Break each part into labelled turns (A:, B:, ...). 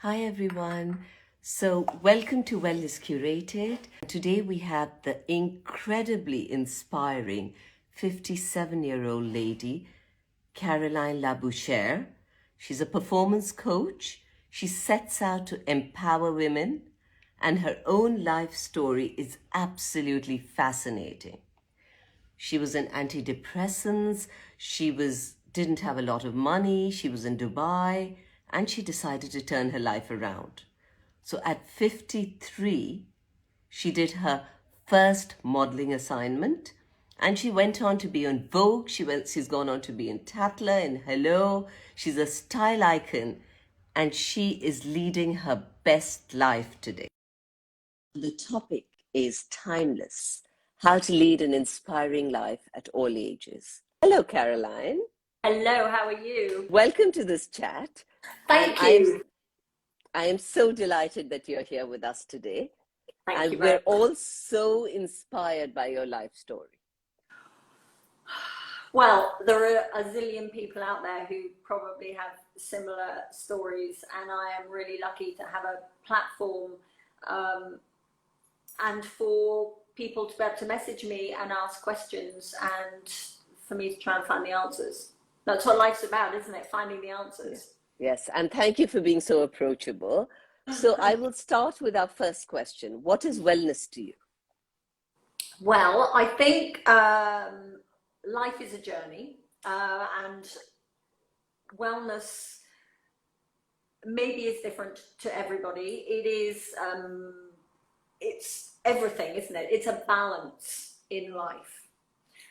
A: Hi everyone. So, welcome to Wellness Curated. Today we have the incredibly inspiring 57-year-old lady, Caroline Labouchere. She's a performance coach. She sets out to empower women, and her own life story is absolutely fascinating. She was on antidepressants, didn't have a lot of money, she was in Dubai, and she decided to turn her life around. So at 53, she did her first modeling assignment, and she went on to be on Vogue. She's gone on to be in Tatler and Hello. She's a style icon, and she is leading her best life today. The topic is timeless, how to lead an inspiring life at all ages. Hello, Caroline.
B: Hello, how are you?
A: Welcome to this chat.
B: Thank you.
A: I am so delighted that you're here with us today.
B: Thank you
A: And we're
B: very much.
A: all so inspired by your life story.
B: Well, there are a zillion people out there who probably have similar stories, and I am really lucky to have a platform and for people to be able to message me and ask questions and for me to try and find the answers. That's what life's about, isn't it? Finding the answers.
A: Yes, and thank you for being so approachable. So I will start with our first question. What is wellness to you?
B: Well, I think life is a journey, and wellness maybe is different to everybody. It's everything, isn't it? It's a balance in life.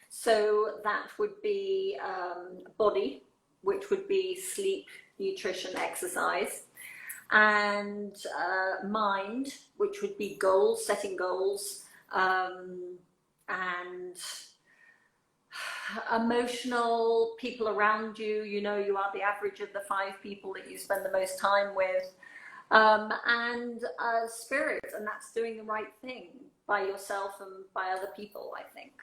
B: So that would be body, which would be sleep, nutrition, exercise, and mind, which would be goals, setting goals, and emotional, people around you. You know, you are the average of the 5 people that you spend the most time with, and spirit, and that's doing the right thing by yourself and by other people, I think.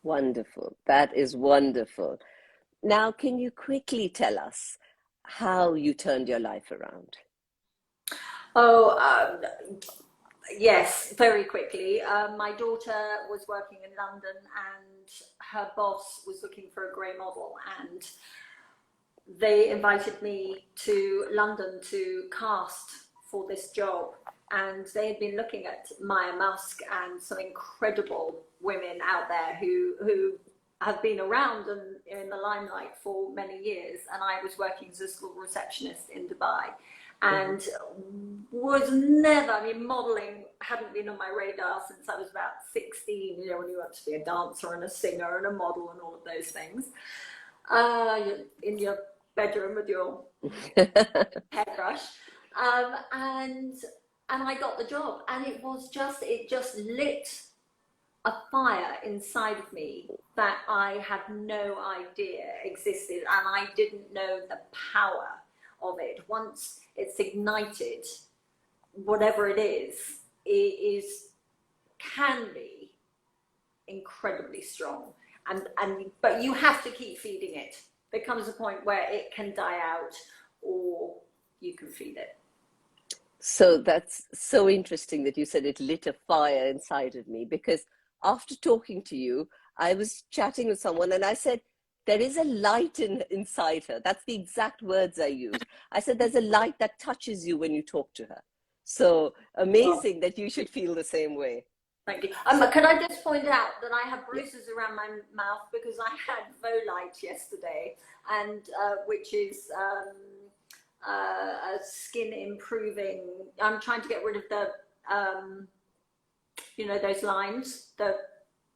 A: Wonderful. That is wonderful. Now, can you quickly tell us how you turned your life around?
B: Oh, yes, very quickly. My daughter was working in London and her boss was looking for a grey model, and they invited me to London to cast for this job. And they had been looking at Maya Musk and some incredible women out there who have been around and in the limelight for many years. And I was working as a school receptionist in Dubai. And was never, I mean, modeling hadn't been on my radar since I was about 16, you know, when you want to be a dancer and a singer and a model and all of those things. In your bedroom with your hairbrush. And I got the job, and it just lit a fire inside of me that I had no idea existed, and I didn't know the power of it. Once it's ignited, whatever it is can be incredibly strong, but you have to keep feeding it. There comes a point where it can die out, or you can feed it.
A: So that's so interesting that you said it lit a fire inside of me, because after talking to you, I was chatting with someone and I said, there is a light inside her. That's the exact words I used. I said, there's a light that touches you when you talk to her. So amazing that you should feel the same way.
B: Thank you. Can I just point out that I have bruises around my mouth because I had Volite yesterday, and which is a skin improving. I'm trying to get rid of the, you know, those lines.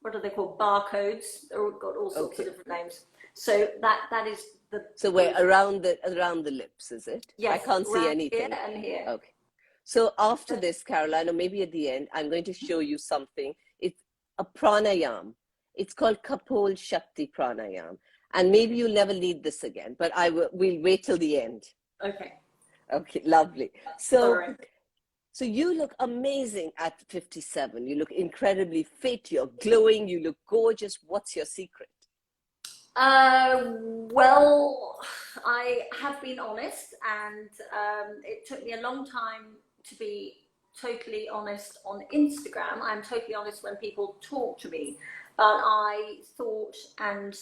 B: What are they called? Barcodes. They've got all sorts of different names. So that is the.
A: So we're around the lips, is it?
B: Yes.
A: I can't see anything.
B: Here and here.
A: Okay. So after this, Caroline, or maybe at the end, I'm going to show you something. It's a pranayam. It's called Kapol Shakti Pranayam. And maybe you'll never need this again, but we'll wait till the end.
B: Okay.
A: Okay, lovely. So you look amazing at 57. You look incredibly fit. You're glowing. You look gorgeous. What's your secret?
B: Well, I have been honest, and it took me a long time to be totally honest on Instagram. I'm totally honest when people talk to me, but I thought and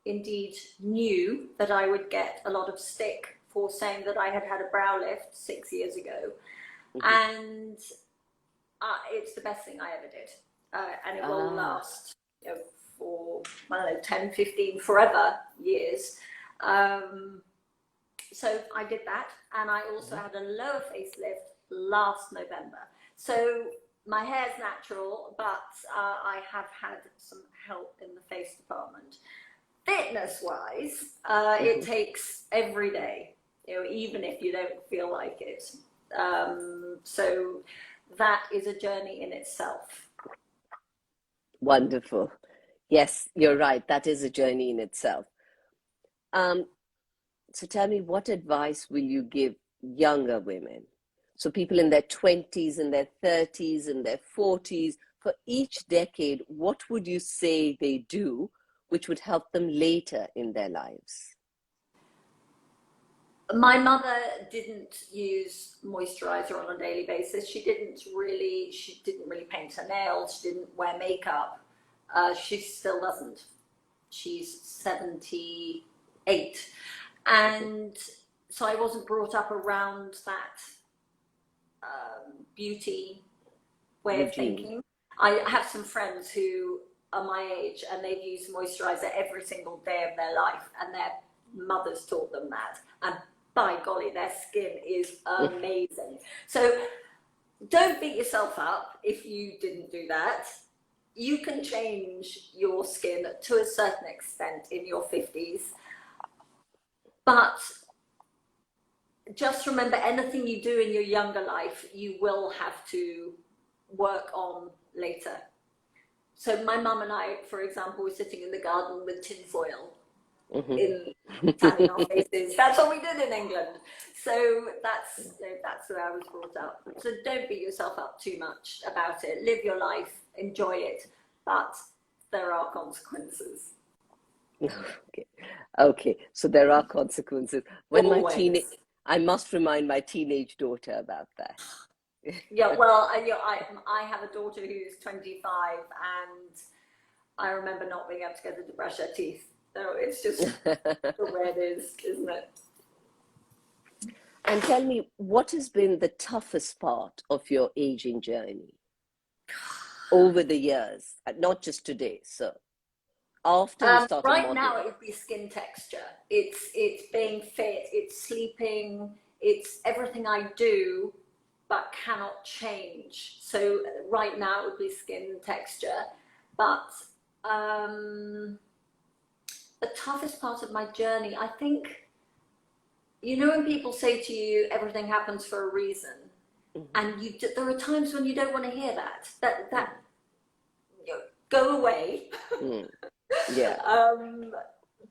B: indeed knew that I would get a lot of stick for saying that I had had a brow lift 6 years ago,
A: Mhm.
B: and it's the best thing I ever did, and it will
A: Ah,
B: last, for, I don't know, 10, 15, forever years. Um, so I did that, and I also
A: mhm.
B: had a lower facelift last November. So my hair's natural, but I have had some help in the face department. Fitness wise, it
A: Mhm.
B: takes every day, even if you don't feel like it. So that is a journey in itself.
A: Wonderful. Yes, you're right. That is a journey in itself. Um, so tell me, what advice will you give younger women? So people in their 20s, in their 30s, in their 40s, for each decade, what would you say they do which would help them later in their lives?
B: My mother didn't use moisturizer on a daily basis. She didn't really paint her nails. She didn't wear makeup. She still doesn't. She's 78.
A: Mhm.
B: And so I wasn't brought up around that beauty way of
A: Regime.
B: thinking. I have some friends who are my age and they've used moisturizer every single day of their life, and their mothers taught them that. And by golly, their skin is amazing. So don't beat yourself up if you didn't do that. You can change your skin to a certain extent in your 50s, but just remember, anything you do in your younger life, you will have to work on later. So my mum and I, for example, were sitting in the garden with tinfoil
A: Mhm.
B: in fanning our faces. That's what we did in England. So that's where I was brought up. So don't beat yourself up too much about it. Live your life, enjoy it, but there are consequences.
A: Okay. Okay. So there are consequences. When my teenage,
B: Always.
A: I must remind my teenage daughter about that.
B: Yeah, well, I have a daughter who's 25, and I remember not being able to get her to brush her teeth. So it's just the way it is, isn't it?
A: And tell me, what has been the toughest part of your aging journey over the years, not just today? So after you started
B: Right now,
A: modeling.
B: it would be skin texture. It's being fit. It's sleeping. It's everything I do, but cannot change. So right now, it would be skin texture. But um, the toughest part of my journey, I think, when people say to you, everything happens for a reason,
A: Mhm.
B: and there are times when you don't want to hear that. That
A: Mhm.
B: go away.
A: Mm. Yeah.
B: um,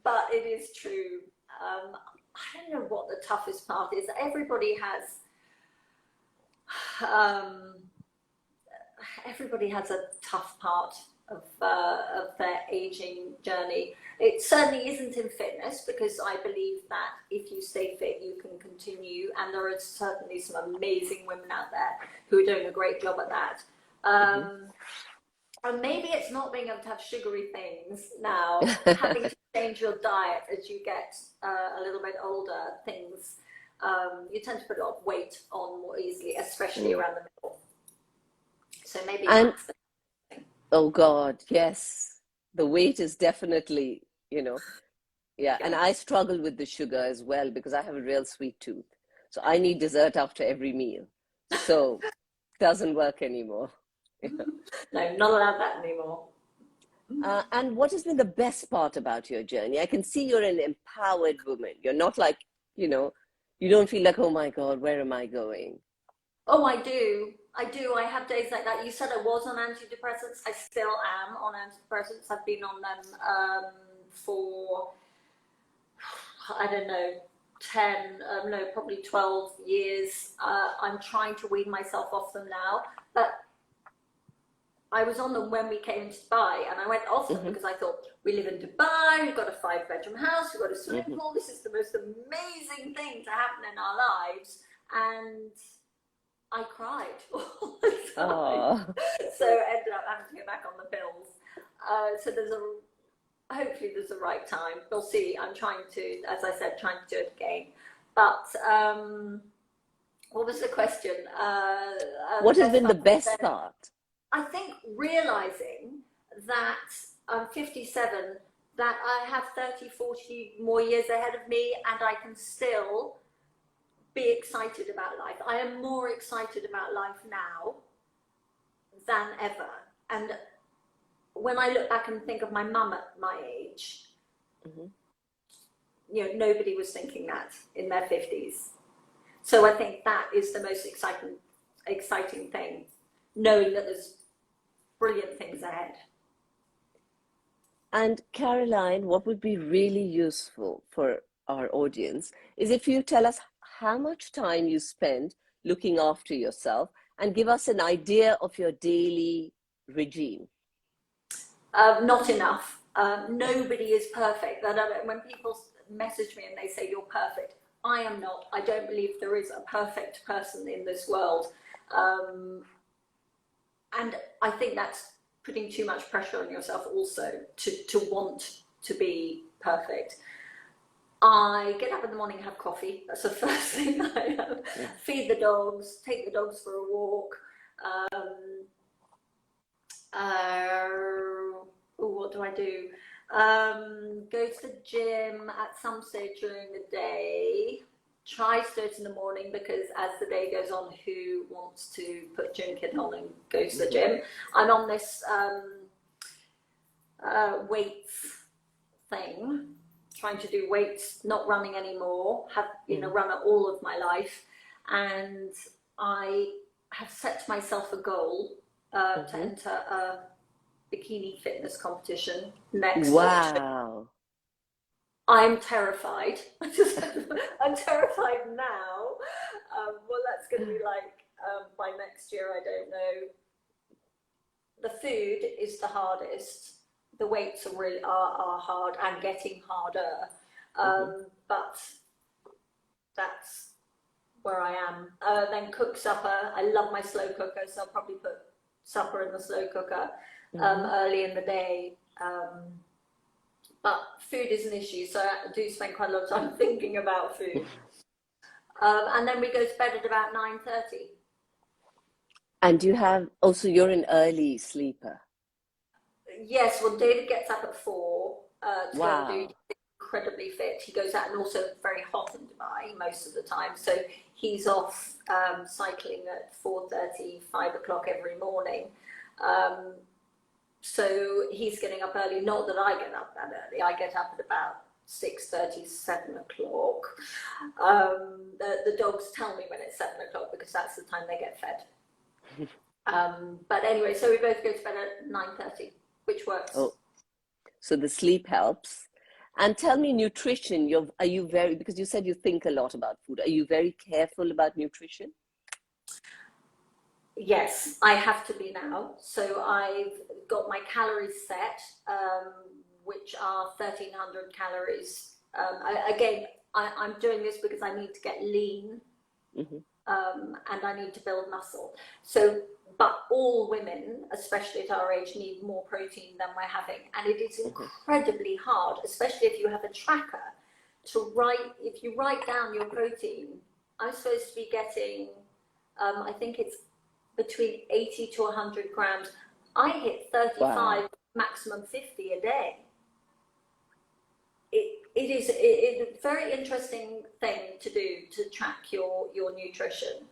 B: but it is true. I don't know what the toughest part is. Um, everybody has a tough part of their aging journey. It certainly isn't in fitness, because I believe that if you stay fit, you can continue, and there are certainly some amazing women out there who are doing a great job at that.
A: Mhm.
B: And maybe it's not being able to have sugary things now, having to change your diet as you get a little bit older. Things you tend to put a lot of weight on more easily, especially
A: Mm.
B: around the middle. So maybe
A: And
B: that's the thing.
A: oh God, yes, the weight is definitely, yeah. And
B: Yeah.
A: I struggle with the sugar as well because I have a real sweet tooth. So I need dessert after every meal. So doesn't work anymore.
B: No, not allowed that anymore.
A: And what has been the best part about your journey? I can see you're an empowered woman. You're not like, you know, you don't feel like, oh my God, where am I going?
B: Oh, I do. I do. I have days like that. You said I was on antidepressants. I still am on antidepressants. I've been on them for, I don't know, 10, no, probably 12 years. I'm trying to wean myself off them now. But I was on them when we came to Dubai, and I went off them
A: Mm-hmm.
B: because I thought, we live in Dubai, we've got a 5-bedroom house, we've got a swimming
A: Mm-hmm.
B: pool, this is the most amazing thing to happen in our lives. And I cried all the time.
A: Oh.
B: So I ended up having to go back on the pills. So hopefully there's a right time. We'll see. I'm trying to, as I said, trying to do it again. But what was the question? The
A: What has
B: best
A: been the
B: part.
A: best part?
B: I think realizing that I'm 57, that I have 30, 40 more years ahead of me, and I can still be excited about life. I am more excited about life now than ever. And when I look back and think of my mum at my age,
A: Mm-hmm.
B: you know, nobody was thinking that in their 50s. So I think that is the most exciting thing, knowing that there's brilliant things ahead.
A: And Caroline, what would be really useful for our audience is if you tell us how much time you spend looking after yourself and give us an idea of your daily regime.
B: Not enough. Nobody is perfect. When people message me and they say you're perfect, I am not. I don't believe there is a perfect person in this world. And I think that's putting too much pressure on yourself also to want to be perfect. I get up in the morning, have coffee. That's the first thing I have.
A: Yeah.
B: Feed the dogs, take the dogs for a walk. What do I do? Go to the gym at some stage during the day. Try to do it in the morning because as the day goes on, who wants to put gym kit on and go to the gym? I'm on this weights thing, trying to do weights, not running anymore. Have run it all of my life, and I have set myself a goal to enter a bikini fitness competition next October.
A: Wow.
B: I'm terrified. I'm terrified now. What that's going to be like by next year, I don't know. The food is the hardest. The weights are hard and getting harder. But that's where I am. Then cook supper. I love my slow cooker, so I'll probably put supper in the slow cooker early in the day. But food is an issue, so I do spend quite a lot of time thinking about food. And then we go to bed at about 9:30.
A: And you have also, you're an early sleeper.
B: Yes, well, David gets up at 4 to go and do.
A: Wow.
B: Incredibly fit. He goes out, and also very hot in Dubai most of the time. So he's off cycling at 4:30, 5 o'clock every morning. So he's getting up early. Not that I get up that early. I get up at about 6:30, 7 o'clock. The dogs tell me when it's 7 o'clock because that's the time they get fed. But anyway, so we both go to bed at 9:30, which works.
A: Oh, so the sleep helps. And tell me, nutrition, are you very, because you said you think a lot about food, are you very careful about nutrition?
B: Yes, I have to be now. So I've got my calories set, which are 1,300 calories. I'm doing this because I need to get lean, and I need to build muscle. So, but all women, especially at our age, need more protein than we're having. And it is incredibly hard, especially if you have a tracker, if you write down your protein. I'm supposed to be getting, I think it's between 80 to 100 grams. I hit 35, wow. Maximum 50 a day. It is a very interesting thing to do, to track your nutrition.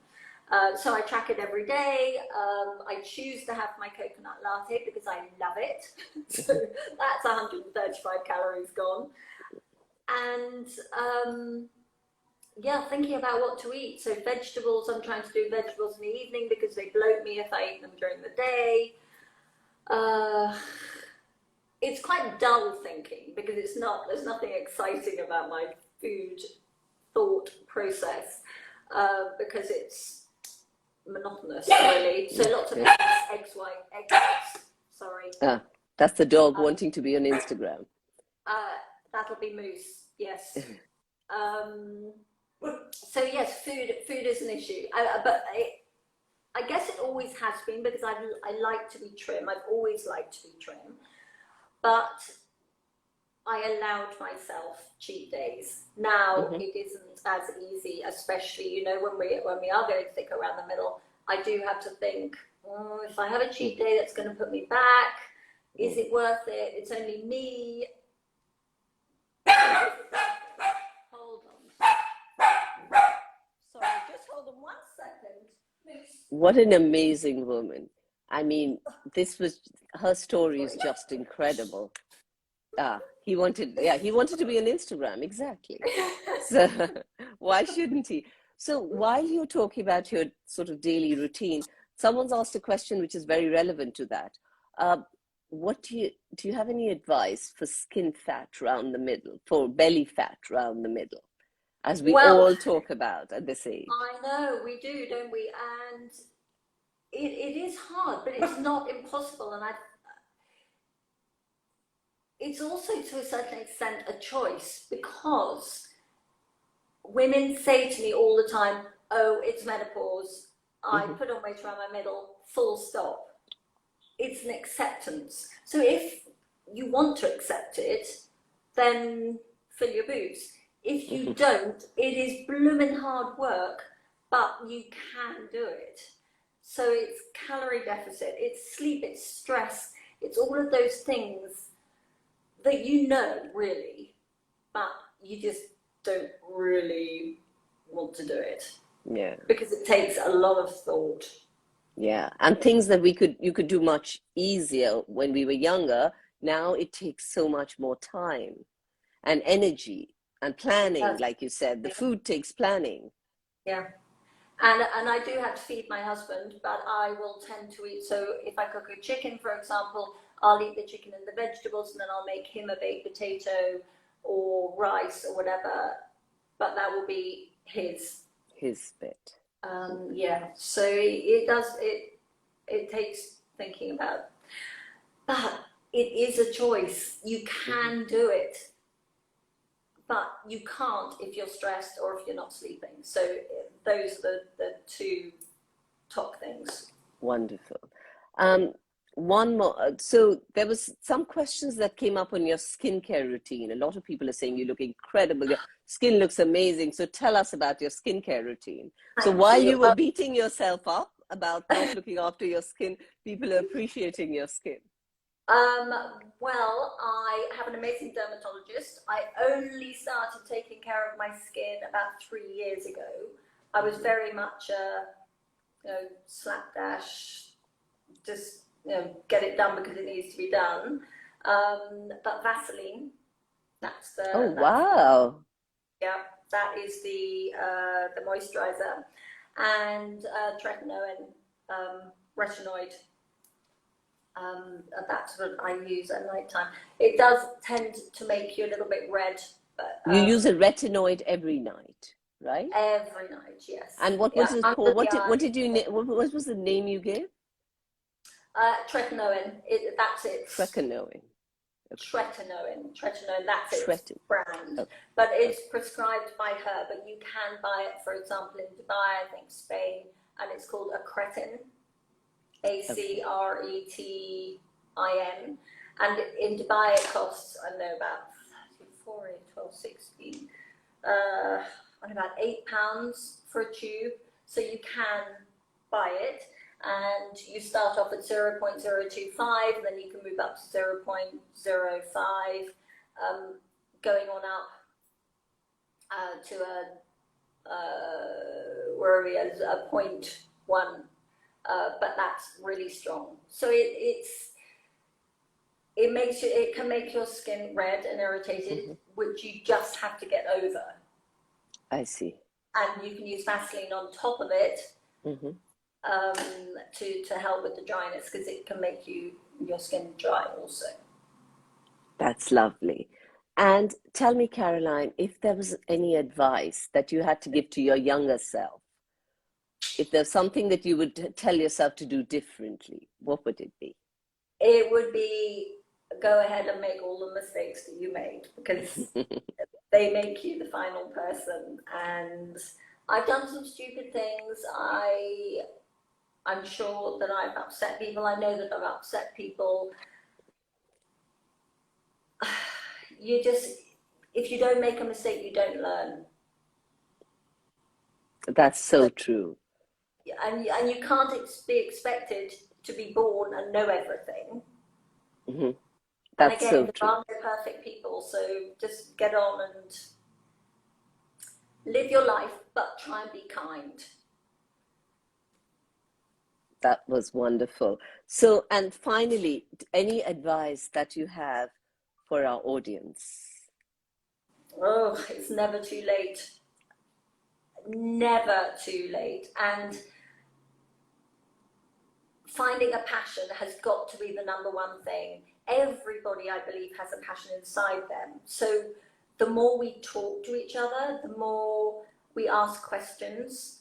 B: So I track it every day. I choose to have my coconut latte because I love it. So that's 135 calories gone. And yeah, thinking about what to eat. So vegetables, I'm trying to do vegetables in the evening because they bloat me if I eat them during the day. It's quite dull thinking because there's nothing exciting about my food thought process, because monotonous, really. So lots of eggs white, eggs whites, sorry.
A: Ah, that's the dog wanting to be on Instagram.
B: That'll be Moose, yes. So yes, food is an issue, I guess it always has been, because I like to be trim. I've always liked to be trim, but I allowed myself cheat days. Now
A: Hmm.
B: it isn't as easy, especially, you know, when we are going thick around the middle. I do have to think, oh, if I have a cheat day that's going to put me back, is it worth it? It's only me. Hold on. Sorry, just hold on 1 second.
A: What an amazing woman. I mean, her story is just incredible. He wanted to be on Instagram, exactly. So why shouldn't he? So while you're talking about your sort of daily routine, someone's asked a question which is very relevant to that. Uh, what do you have any advice for skin fat around the middle, for belly fat around the middle, as we
B: Well,
A: all talk about at this age?
B: I know we do, don't we? And it is hard, but it's not impossible. And it's also, to a certain extent, a choice, because women say to me all the time, oh, it's menopause, I
A: Hmm.
B: put on weight around my middle, full stop. It's an acceptance. So if you want to accept it, then fill your boots. If you
A: Hmm.
B: don't, it is blooming hard work, but you can do it. So it's calorie deficit, it's sleep, it's stress, it's all of those things that you know, really, but you just don't really want to do it
A: Yeah.
B: because it takes a lot of thought.
A: Yeah, and things that you could do much easier when we were younger, now it takes so much more time and energy and planning,
B: Yes.
A: like you said. The
B: Yeah.
A: food takes planning.
B: Yeah. And I do have to feed my husband, but I will tend to eat. So if I cook a chicken, for example, I'll eat the chicken and the vegetables, and then I'll make him a baked potato or rice or whatever. But that will be his.
A: His bit.
B: Yeah. So it does. It takes thinking about, but it is a choice. You
A: Hmm.
B: can do it, but you can't if you're stressed or if you're not sleeping. So those are the two top things.
A: Wonderful. Um, one more. So there was some questions that came up on your skincare routine. A lot of people are saying you look incredible. Your skin looks amazing. So tell us about your skincare routine. So
B: Thank
A: while
B: you.
A: you were beating yourself up about not looking after your skin, people are appreciating your skin.
B: Um, well, I have an amazing dermatologist. I only started taking care of my skin about 3 years ago. I was
A: Hmm.
B: very much slapdash, just get it done because it needs to be done. But Vaseline,
A: Oh,
B: that's
A: wow.
B: yeah, that is the moisturizer, and tretinoin, retinoid. That's what I use at night time. It does tend to make you a little bit red, but
A: You use a retinoid every night, right?
B: every night, yes.
A: And what
B: Yeah,
A: was it
B: under
A: called?
B: the
A: What
B: eye.
A: did you what was the name you gave?
B: Tretinoin, that's its
A: Trecanoin. Okay.
B: tretinoin, that's its
A: Tretin.
B: brand.
A: Okay.
B: But
A: Okay.
B: it's prescribed by her, but you can buy it, for example, in Dubai, I think Spain, and it's called a cretin,
A: Okay.
B: Acretin. And in Dubai it costs, I don't know, about 4, 12, 16, and about £8 for a tube. So you can buy it, and you start off at 0.025, and then you can move up to 0.05, going on up to where are we, a 0.1, but that's really strong. So it can make your skin red and irritated,
A: Hmm.
B: which you just have to get over.
A: I see.
B: And you can use Vaseline on top of it,
A: Hmm.
B: um, to help with the dryness, because it can make your skin dry also.
A: That's lovely. And tell me, Caroline, if there was any advice that you had to give to your younger self, If there's something that you would tell yourself to do differently, what would it be?
B: It would be go ahead and make all the mistakes that you made, because they make you the final person. And I've done some stupid things. I'm sure that I've upset people. I know that I've upset people. You just, if you don't make a mistake, you don't learn.
A: That's so true.
B: And you can't be expected to be born and know everything.
A: Mm-hmm.
B: And
A: That's
B: again,
A: so
B: there
A: true.
B: are no perfect people, so just get on and live your life, but try and be kind.
A: That was wonderful. So, and finally, any advice that you have for our audience?
B: Oh, it's never too late. Never too late. And finding a passion has got to be the number one thing. Everybody, I believe, has a passion inside them. So the more we talk to each other, the more we ask questions.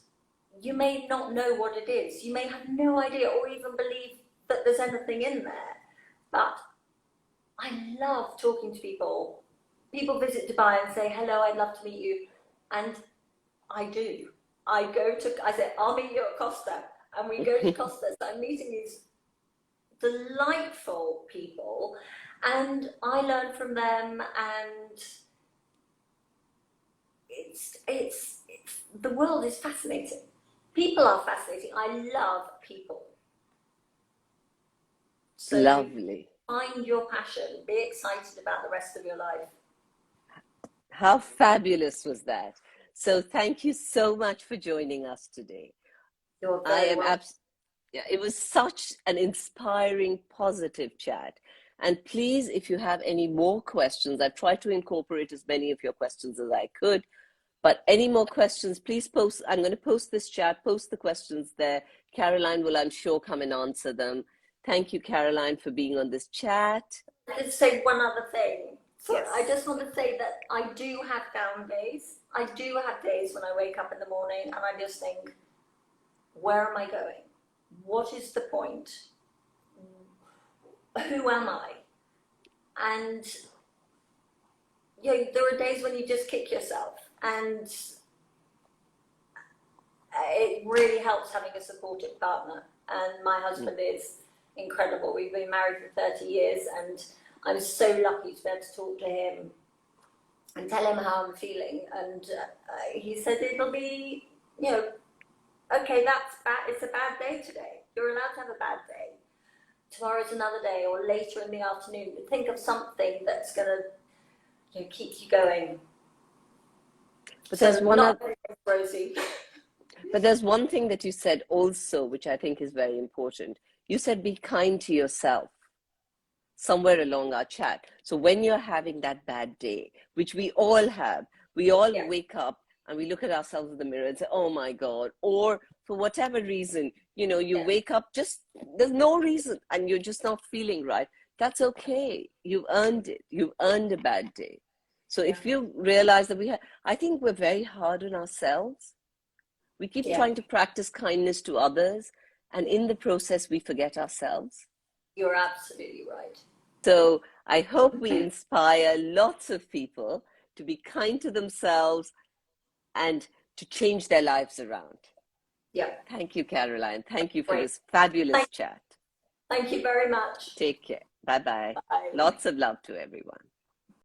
B: You may not know what it is. You may have no idea or even believe that there's anything in there. But I love talking to people. People visit Dubai and say, hello, I'd love to meet you. And I do. I say, I'll meet you at Costa. And we go to Costa. So I'm meeting these delightful people, and I learn from them, and it's the world is fascinating. People are fascinating. I love people. So
A: Lovely.
B: find your passion. Be excited about the rest of your life.
A: How fabulous was that? So thank you so much for joining us today.
B: You're
A: I
B: very
A: am
B: welcome.
A: Yeah, it was such an inspiring, positive chat. And please, if you have any more questions, I've tried to incorporate as many of your questions as I could. But any more questions, please post. I'm going to post this chat, post the questions there. Caroline will, I'm sure, come and answer them. Thank you, Caroline, for being on this chat.
B: Just say one other thing. So
A: Yes.
B: I just want to say that I do have down days. I do have days when I wake up in the morning and I just think, where am I going? What is the point? Who am I? And there are days when you just kick yourself, and it really helps having a supportive partner. And my husband is incredible. We've been married for 30 years, and I'm so lucky to be able to talk to him and tell him how I'm feeling. And he said it'll be, okay, that's bad. It's a bad day today. You're allowed to have a bad day. Tomorrow's another day, or later in the afternoon. But think of something that's going to keep you going.
A: But
B: So
A: there's one
B: not rosy.
A: But there's one thing that you said also, which I think is very important. You said be kind to yourself somewhere along our chat. So when you're having that bad day, which we all have, we all wake up and we look at ourselves in the mirror and say, oh my God, or for whatever reason, you wake up there's no reason and you're just not feeling right. That's okay. You've earned it. You've earned a bad day. So if you realize that I think we're very hard on ourselves. We keep trying to practice kindness to others, and in the process, we forget ourselves.
B: You're absolutely right.
A: So I hope we inspire lots of people to be kind to themselves and to change their lives around.
B: Yeah.
A: Thank you, Caroline. Thank you for this fabulous chat.
B: Thank you very much.
A: Take care. Bye-bye.
B: Bye.
A: Lots of love to everyone.